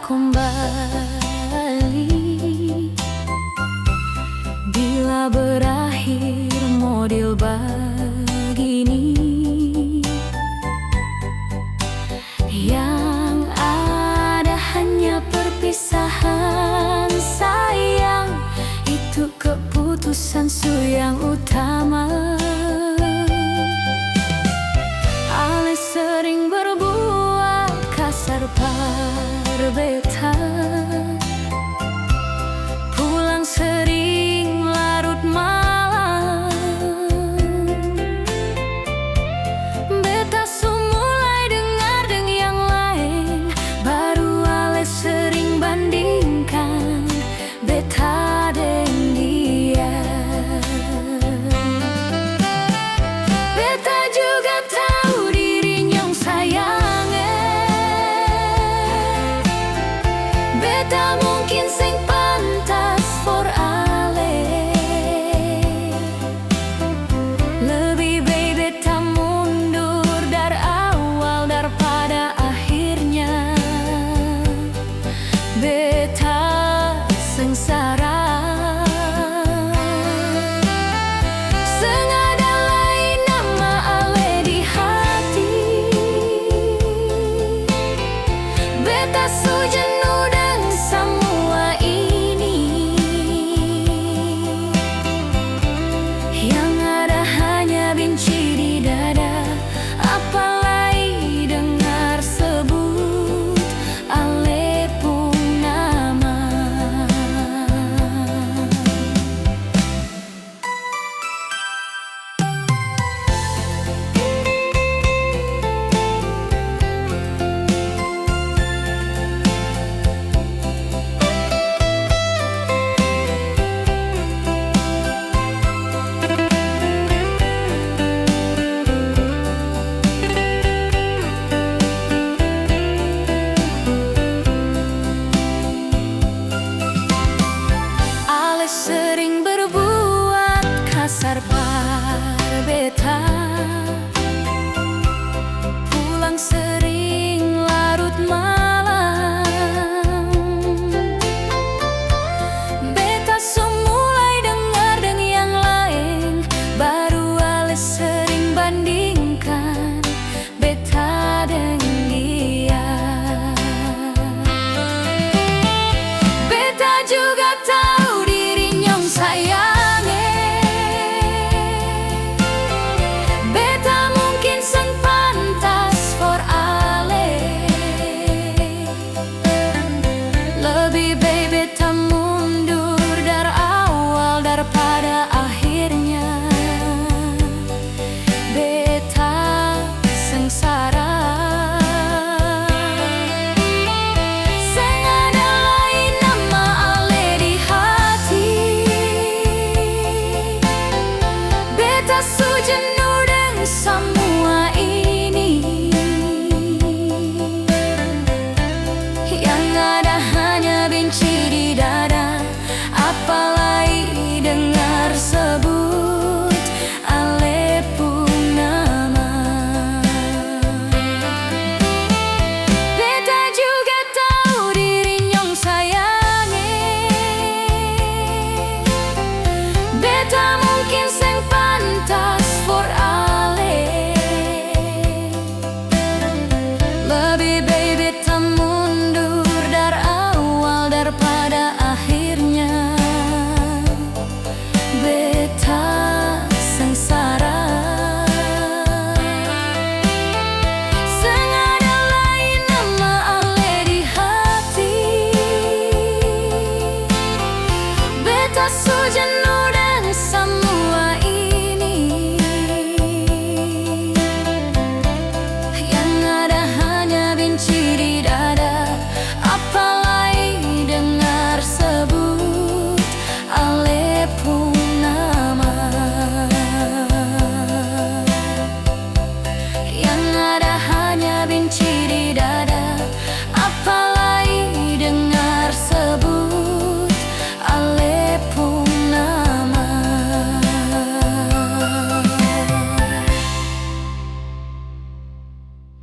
kembali bila berakhir model begini. Yang ada hanya perpisahan, sayang. Itu keputusanku yang utama. Ale sering berbuat kasar par beta, pulang sering larut malam. Beta mulai dengar dengan yang lain, baru ale sering bandingkan beta dengan dia. Beta juga tahu dirinya yang sayang, beta mungkin sing pantas for ale. Lebih baik beta mundur dari awal daripada akhirnya beta sengsara.